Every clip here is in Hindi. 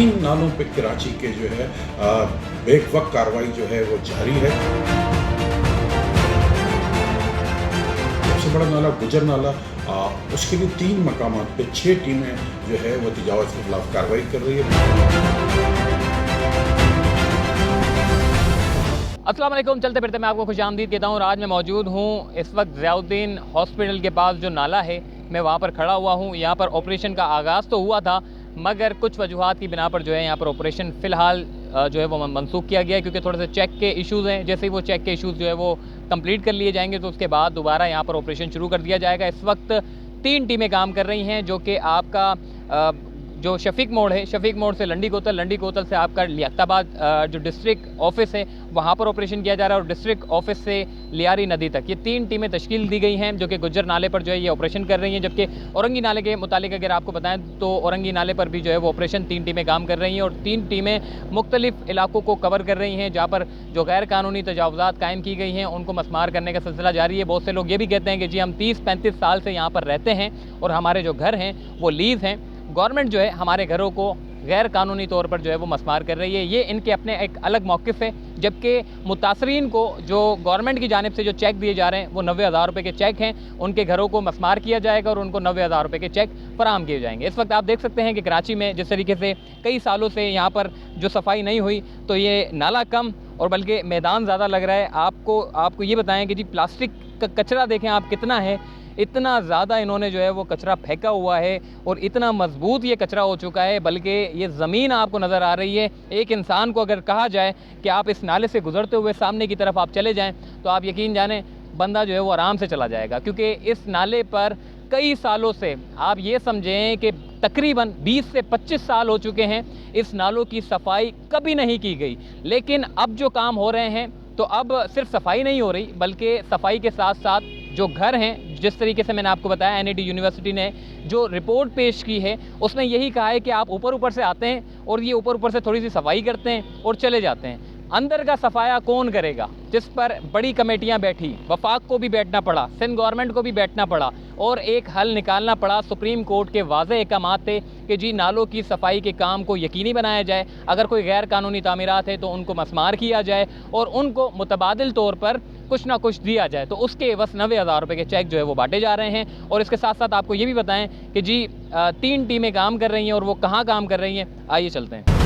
3 नालों पे कराची के जो है बेवक्त कार्रवाई जो है वो जारी है। सबसे बड़ा नाला गुजर नाला, उसके लिए 3 मकामात पे 6 टीमें जो है वो तजावुज़ के खिलाफ कार्रवाई कर रही है। अस्सलाम वालेकुम। चलते फिरते मैं आपको खुशामदीद कहता हूँ। आज मैं मौजूद हूँ इस वक्त ज़ियाउद्दीन हॉस्पिटल के पास जो नाला है, मैं वहाँ पर खड़ा हुआ हूँ। यहाँ पर ऑपरेशन का आगाज़ तो हुआ था, मगर कुछ वजूहात की बिना पर जो है यहाँ पर ऑपरेशन फ़िलहाल जो है वो मनसूख किया गया है, क्योंकि थोड़े से चेक के इश्यूज़ हैं। जैसे ही वो चेक के इश्यूज़ जो है वो कंप्लीट कर लिए जाएंगे तो उसके बाद दोबारा यहाँ पर ऑपरेशन शुरू कर दिया जाएगा। इस वक्त 3 टीमें काम कर रही हैं, जो कि आपका जो शफीक मोड़ है, शफीक मोड़ से लंडी कोतल, लंडी कोतल से आपका लियाकताबाद जो डिस्ट्रिक्ट ऑफिस है वहाँ पर ऑपरेशन किया जा रहा है, और डिस्ट्रिक्ट ऑफिस से लियारी नदी तक ये 3 टीमें तश्कील दी गई हैं, जो कि गुज्जर नाले पर जो है ये ऑपरेशन कर रही हैं। जबकि औरंगी नाले के मुतालिक अगर आपको बताएं तो औरंगी नाले पर भी जो है वो ऑपरेशन 3 टीमें काम कर रही हैं, और 3 टीमें मुख्तलिफ इलाकों को कवर कर रही हैं, जहाँ पर जो गैर कानूनी तजावुज़ात कायम की गई हैं उनको मस्मार करने का सिलसिला जारी है। बहुत से लोग ये भी कहते हैं कि जी हम 30-35 साल से यहाँ पर रहते हैं और हमारे जो घर हैं वो लीज़ हैं, गवर्नमेंट जो है हमारे घरों को गैर कानूनी तौर पर जो है वो मस्मार कर रही है। ये इनके अपने एक अलग मौक़िफ़ है। जबकि मुतासरीन को जो गवर्नमेंट की जानिब से जो चेक दिए जा रहे हैं वो 90,000 रुपये के चेक हैं, उनके घरों को मस्मार किया जाएगा और उनको 90,000 रुपये के चेक फराहम किए जाएंगे। इस वक्त आप देख सकते हैं कि कराची में जिस तरीके से कई सालों से यहाँ पर जो सफाई नहीं हुई, तो ये नाला कम और बल्कि मैदान ज़्यादा लग रहा है। आपको ये बताएं कि जी प्लास्टिक का कचरा देखें आप कितना है, इतना ज़्यादा इन्होंने जो है वो कचरा फेंका हुआ है और इतना मजबूत ये कचरा हो चुका है, बल्कि ये ज़मीन आपको नज़र आ रही है। एक इंसान को अगर कहा जाए कि आप इस नाले से गुज़रते हुए सामने की तरफ आप चले जाएं तो आप यकीन जानें बंदा जो है वो आराम से चला जाएगा, क्योंकि इस नाले पर कई सालों से आप ये समझें कि तकरीबन 20 से 25 साल हो चुके हैं इस नालों की सफाई कभी नहीं की गई। लेकिन अब जो काम हो रहे हैं तो अब सिर्फ सफाई नहीं हो रही, बल्कि सफाई के साथ साथ जो घर हैं, जिस तरीके से मैंने आपको बताया एनईडी यूनिवर्सिटी ने जो रिपोर्ट पेश की है उसमें यही कहा है कि आप ऊपर से आते हैं और ये ऊपर से थोड़ी सी सफाई करते हैं और चले जाते हैं। अंदर का सफाया कौन करेगा, जिस पर बड़ी कमेटियां बैठी, वफाक को भी बैठना पड़ा, सिंध गवर्नमेंट को भी बैठना पड़ा और एक हल निकालना पड़ा। सुप्रीम कोर्ट के वाज़े अहकामात थे कि जी नालों की सफाई के काम को यकीनी बनाया जाए, अगर कोई गैर कानूनी तामीरात है तो उनको मस्मार किया जाए और उनको मुतबादिल तौर पर कुछ ना कुछ दिया जाए। तो उसके बस 90,000 रुपये के चेक जो है वो बांटे जा रहे हैं। और इसके साथ साथ आपको ये भी बताएं कि जी 3 टीमें काम कर रही हैं, और वो कहाँ काम कर रही हैं, आइए चलते हैं।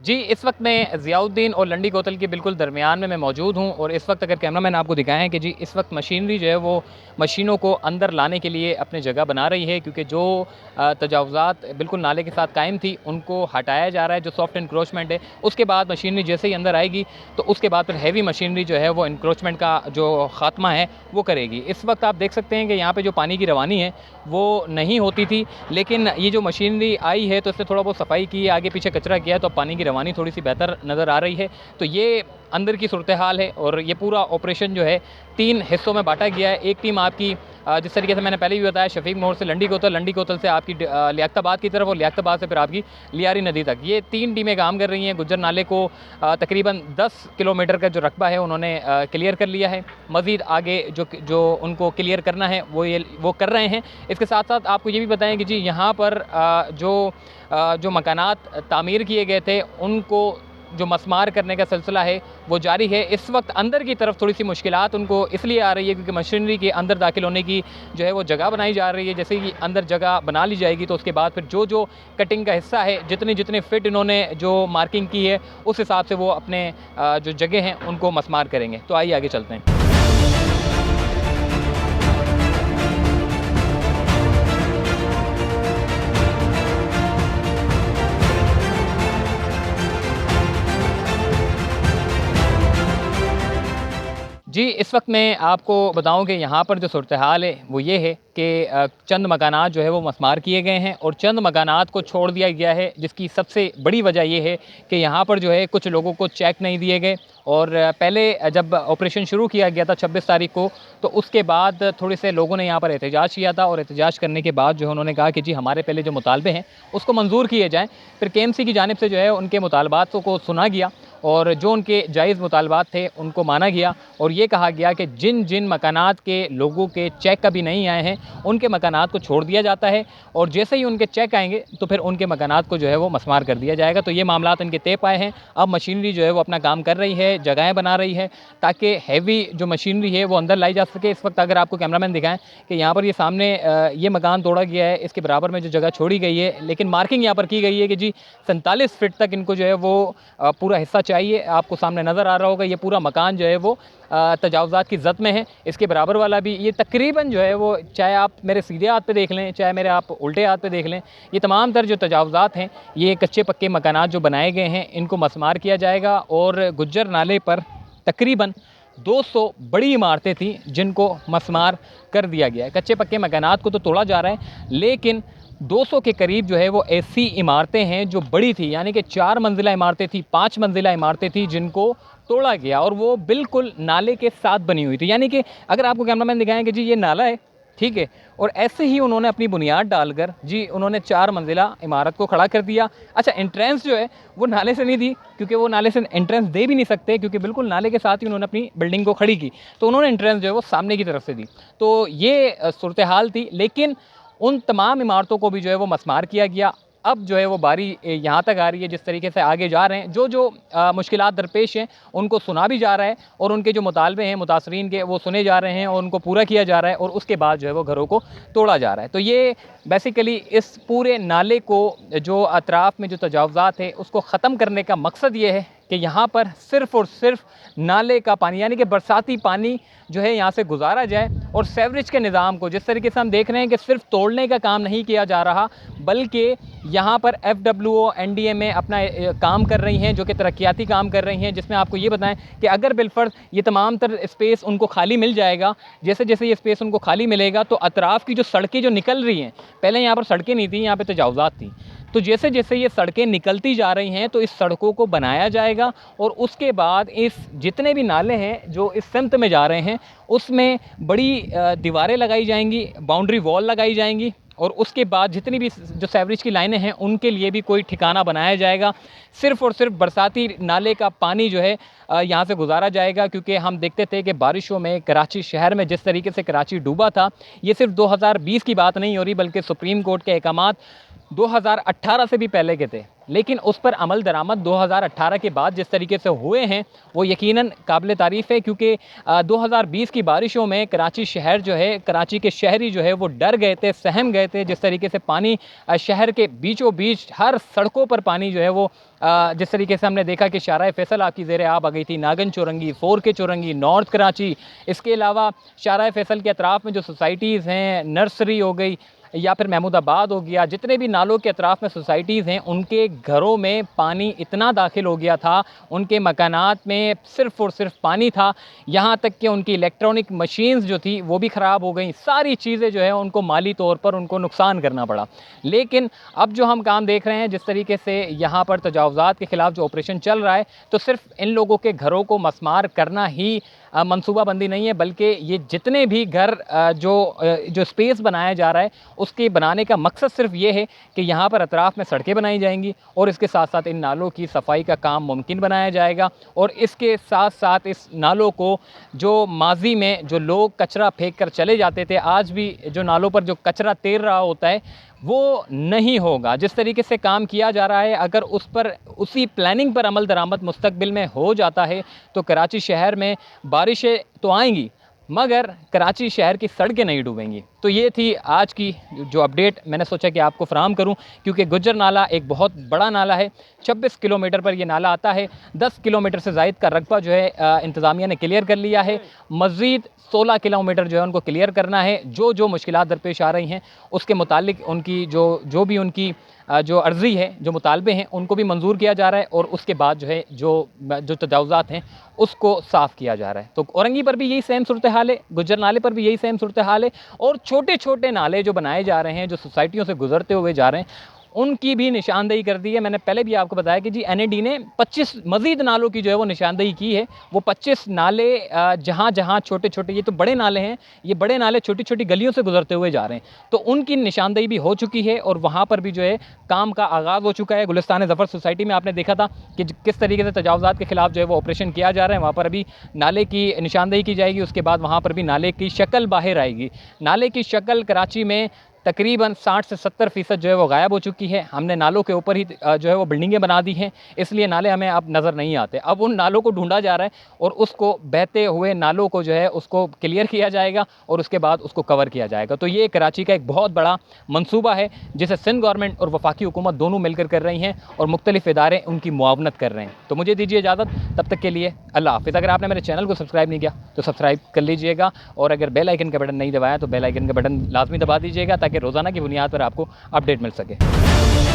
जी इस वक्त मैं ज़ियाउद्दीन और लंडी कोतल के बिल्कुल दरमियान में मैं मौजूद हूँ, और इस वक्त अगर कैमरामैन आपको दिखाएं कि जी इस वक्त मशीनरी जो है वो मशीनों को अंदर लाने के लिए अपने जगह बना रही है, क्योंकि जो तजावुज़ात बिल्कुल नाले के साथ कायम थी उनको हटाया जा रहा है। जो सॉफ्ट इंक्रोचमेंट है उसके बाद मशीनरी जैसे ही अंदर आएगी तो उसके बाद फिर हैवी मशीनरी जो है वो इंक्रोचमेंट का जो ख़ात्मा है वो करेगी। इस वक्त आप देख सकते हैं कि यहाँ पर जो पानी की रवानी है वो नहीं होती थी, लेकिन ये जो मशीनरी आई है तो इससे थोड़ा बहुत सफाई की है, आगे पीछे कचरा किया, तो पानी की रवानी थोड़ी सी बेहतर नज़र आ रही है। तो ये अंदर की सूरत हाल है, और ये पूरा ऑपरेशन जो है 3 हिस्सों में बांटा गया है। एक टीम आपकी जिस तरीके से मैंने पहले भी बताया शफीक मोड़ से लंडी कोतल, लंडी कोतल से आपकी लियाकताबाद की तरफ, और लियाकताबाद से फिर आपकी लियारी नदी तक, ये 3 टीमें काम कर रही हैं। गुज्जर नाले को तकरीबन 10 किलोमीटर का जो रकबा है उन्होंने क्लियर कर लिया है। मज़ीद आगे जो उनको क्लियर करना है वो कर रहे हैं। इसके साथ साथ आपको ये भी बताएं कि जी यहाँ पर जो मकानात तामीर किए गए थे उनको जो मस्मार करने का सिलसिला है वो जारी है। इस वक्त अंदर की तरफ थोड़ी सी मुश्किलात उनको इसलिए आ रही है क्योंकि मशीनरी के अंदर दाखिल होने की जो है वो जगह बनाई जा रही है। जैसे कि अंदर जगह बना ली जाएगी तो उसके बाद फिर जो कटिंग का हिस्सा है, जितने फिट इन्होंने जो मार्किंग की है उस हिसाब से वो अपने जो जगह हैं उनको मस्मार करेंगे। तो आइए आगे चलते हैं। जी, इस वक्त मैं आपको बताऊं कि यहाँ पर जो सूरत हाल है वो ये है कि चंद मकानात जो है वो मस्मार किए गए हैं और चंद मकानात को छोड़ दिया गया है, जिसकी सबसे बड़ी वजह ये है कि यहाँ पर जो है कुछ लोगों को चेक नहीं दिए गए। और पहले जब ऑपरेशन शुरू किया गया था 26 तारीख को, तो उसके बाद थोड़े से लोगों ने यहाँ पर एहतजाज किया था और एहतजाज करने के बाद जो है उन्होंने कहा कि जी हमारे पहले जो मुतालबे हैं उसको मंजूर किए जाएँ। फिर KMC की जानिब से जो है उनके मुतालबात को सुना गया और जो उनके जायज़ मुतालबात थे उनको माना गया और ये कहा गया कि जिन जिन मकानात के लोगों के चेक कभी नहीं आए हैं उनके मकानात को छोड़ दिया जाता है और जैसे ही उनके चेक आएंगे तो फिर उनके मकानात को जो है वो मस्मार कर दिया जाएगा। तो ये मामलात इनके तय पाए हैं। अब मशीनरी जो है वो अपना काम कर रही है, जगहें बना रही है ताकि हैवी जो मशीनरी है वो अंदर लाई जा सके। इस वक्त अगर आपको कैमरामैन दिखाएं कि यहाँ पर ये सामने ये मकान तोड़ा गया है, इसके बराबर में जो जगह छोड़ी गई है, लेकिन मार्किंग यहाँ पर की गई है कि जी 47 फीट तक इनको जो है वो पूरा हिस्सा चाहिए। आपको सामने नज़र आ रहा होगा ये पूरा मकान जो है वो तजावज़ात की ज़द में है। इसके बराबर वाला भी ये तकरीबन जो है वो, चाहे आप मेरे सीधे हाथ पे देख लें चाहे मेरे आप उल्टे हाथ पे देख लें, ये तमाम तर जो तजावज़ात हैं ये कच्चे पक्के मकानात जो बनाए गए हैं इनको मस्मार किया जाएगा। और गुज्जर नाले पर तकरीबन 200 बड़ी इमारतें थी जिनको मस्मार कर दिया गया है। कच्चे पक्के मकानात को तो तोड़ा जा रहा है, लेकिन 200 के करीब जो है वो ऐसी इमारतें हैं जो बड़ी थी, यानी कि 4 मंजिला इमारतें थी, 5 मंजिला इमारतें थी जिनको तोड़ा गया और वो बिल्कुल नाले के साथ बनी हुई थी। यानी कि अगर आपको कैमरामैन दिखाएं कि जी ये नाला है, ठीक है, और ऐसे ही उन्होंने अपनी बुनियाद डालकर जी उन्होंने 4 मंजिला इमारत को खड़ा कर दिया। अच्छा, एंट्रेंस जो है वो नाले से नहीं दी, क्योंकि वो नाले से एंट्रेंस दे भी नहीं सकते, क्योंकि बिल्कुल नाले के साथ ही उन्होंने अपनी बिल्डिंग को खड़ी की, तो उन्होंने एंट्रेंस जो है वो सामने की तरफ से दी। तो ये सूरत हाल थी, लेकिन उन तमाम इमारतों को भी जो है वो मस्मार किया गया। अब जो है वो बारी यहाँ तक आ रही है, जिस तरीके से आगे जा रहे हैं, जो मुश्किलात दरपेश हैं उनको सुना भी जा रहा है और उनके जो मुतालबे हैं मुतासरीन के वो सुने जा रहे हैं और उनको पूरा किया जा रहा है और उसके बाद जो है वो घरों को तोड़ा जा रहा है। तो ये बेसिकली इस पूरे नाले को जो अतराफ़ में जो तजावज़ात है उसको ख़त्म करने का मकसद ये है कि यहाँ पर सिर्फ़ और सिर्फ नाले का पानी, यानी कि बरसाती पानी जो है यहाँ से गुजारा जाए और सेवरेज के निज़ाम को, जिस तरीके से हम देख रहे हैं कि सिर्फ तोड़ने का काम नहीं किया जा रहा, बल्कि यहाँ पर FWO NDMA अपना काम कर रही हैं, जो कि तरक्याती काम कर रही हैं, जिसमें आपको ये बताएं कि अगर बिलफर्ज ये तमाम तर स्पेस उनको खाली मिल जाएगा, जैसे जैसे ये स्पेस उनको खाली मिलेगा तो अतराफ़ की जो सड़कें जो निकल रही हैं, पहले यहाँ पर सड़कें नहीं थी, यहाँ पर तजावज़ात थी, तो जैसे जैसे ये सड़कें निकलती जा रही हैं तो इस सड़कों को बनाया जाएगा और उसके बाद इस जितने भी नाले हैं जो इस सिमत में जा रहे हैं उसमें बड़ी दीवारें लगाई जाएंगी, बाउंड्री वॉल लगाई जाएंगी और उसके बाद जितनी भी जो सेवरेज की लाइनें हैं उनके लिए भी कोई ठिकाना बनाया जाएगा। सिर्फ़ और सिर्फ बरसाती नाले का पानी जो है यहाँ से गुजारा जाएगा, क्योंकि हम देखते थे कि बारिशों में कराची शहर में जिस तरीके से कराची डूबा था, ये सिर्फ 2020 की बात नहीं हो रही, बल्कि सुप्रीम कोर्ट के अहकामात 2018 से भी पहले के थे, लेकिन उस पर अमल दरामद 2018 के बाद जिस तरीके से हुए हैं वो यकीनन काबिल तारीफ़ है। क्योंकि 2020 की बारिशों में कराची शहर जो है, कराची के शहरी जो है वो डर गए थे, सहम गए थे, जिस तरीके से पानी शहर के बीचों बीच हर सड़कों पर पानी जो है वो जिस तरीके से हमने देखा कि शाहराह फैसल आपकी ज़ेर आब आ गई थी, नागन चौरंगी, 4K चौरंगी, नॉर्थ कराची, इसके अलावा शाहराह फैसल के अतराफ़ में जो सोसाइटीज़ हैं, नर्सरी हो गई या फिर महमूदाबाद हो गया, जितने भी नालों के अतराफ़ में सोसाइटीज़ हैं उनके घरों में पानी इतना दाखिल हो गया था, उनके मकानात में सिर्फ़ और सिर्फ पानी था, यहाँ तक कि उनकी इलेक्ट्रॉनिक मशीन्स जो थी वो भी ख़राब हो गई। सारी चीज़ें जो है उनको माली तौर पर उनको नुकसान करना पड़ा। लेकिन अब जो हम काम देख रहे हैं, जिस तरीके से यहाँ पर तजावज़ात के ख़िलाफ़ जो ऑपरेशन चल रहा है, तो सिर्फ इन लोगों के घरों को मस्मार करना ही मनसूबाबंदी नहीं है, बल्कि ये जितने भी घर जो स्पेस बनाया जा रहा है उसके बनाने का मकसद सिर्फ ये है कि यहाँ पर अतराफ़ में सड़कें बनाई जाएंगी और इसके साथ साथ इन नालों की सफाई का काम मुमकिन बनाया जाएगा। और इसके साथ साथ इस नालों को, जो माजी में जो लोग कचरा फेंक कर चले जाते थे, आज भी जो नालों पर जो कचरा तैर रहा होता है वो नहीं होगा। जिस तरीके से काम किया जा रहा है, अगर उस पर उसी प्लानिंग पर अमल दरामद मुस्तकबिल में हो जाता है तो कराची शहर में बारिशें तो आएंगी मगर कराची शहर की सड़कें नहीं डूबेंगी। तो तो ये थी आज की जो अपडेट मैंने सोचा कि आपको फराहम करूं, क्योंकि गुज्जर नाला एक बहुत बड़ा नाला है। 26 किलोमीटर पर ये नाला आता है। 10 किलोमीटर से ज़ायद का रकबा जो है इंतज़ामिया ने क्लियर कर लिया है। मज़ीद 16 किलोमीटर जो है उनको क्लियर करना है। जो मुश्किलात दरपेश आ रही हैं उसके मुतालिक उनकी जो भी उनकी जो अर्ज़ी है, जो मुतालबे हैं, उनको भी मंजूर किया जा रहा है और उसके बाद जो है जो तजावुज़ात हैं उसको साफ़ किया जा रहा है। तो औरंगी पर भी यही सेम सूरत हाल है, गुज्जर नाले पर भी यही सेम सूरत हाल है, और छोटे छोटे नाले जो बनाए जा रहे हैं, जो सोसाइटियों से गुजरते हुए जा रहे हैं, उनकी भी निशानदेही कर दी है। मैंने पहले भी आपको बताया कि जी NAD ने 25 मज़ीद नालों की जो है वो निशानदेही की है। वो 25 नाले जहाँ जहाँ छोटे छोटे, ये तो बड़े नाले हैं, ये बड़े नाले छोटी छोटी गलियों से गुजरते हुए जा रहे हैं, तो उनकी निशानदेही भी हो चुकी है और वहाँ पर भी जो है काम का आगाज़ हो चुका है। गुलिस्तान ज़फ़र सोसाइटी में आपने देखा था कि किस तरीके से तजावुज़ात के ख़िलाफ़ जो है वो ऑपरेशन किया जा रहा है। वहाँ पर अभी नाले की निशानदेही की जाएगी, उसके बाद वहाँ पर भी नाले की शक्ल बाहर आएगी। नाले की शक्ल कराची में तकरीबन 60 से 70% जो है वो गायब हो चुकी है। हमने नालों के ऊपर ही जो है वो बिल्डिंगें बना दी हैं, इसलिए नाले हमें अब नज़र नहीं आते। अब उन नालों को ढूंढा जा रहा है और उसको बहते हुए नालों को जो है उसको क्लियर किया जाएगा और उसके बाद उसको कवर किया जाएगा। तो ये कराची का एक बहुत बड़ा मंसूबा है जिसे सिंध गवर्नमेंट और वफाकी हुकूमत दोनों मिलकर कर रही हैं और मुख्तलिफ इदारे उनकी मुआवनत कर रहे हैं। तो मुझे दीजिए इजाज़त, तब तक के लिए अल्लाह हाफ़िज़। अगर आपने मेरे चैनल को सब्सक्राइब नहीं किया तो सब्सक्राइब कर लीजिएगा, और अगर बेल आइकन का बटन नहीं दबाया तो बेल आइकन का बटन लाजमी दबा दीजिएगा, ताकि रोज़ाना की बुनियाद पर आपको अपडेट मिल सके।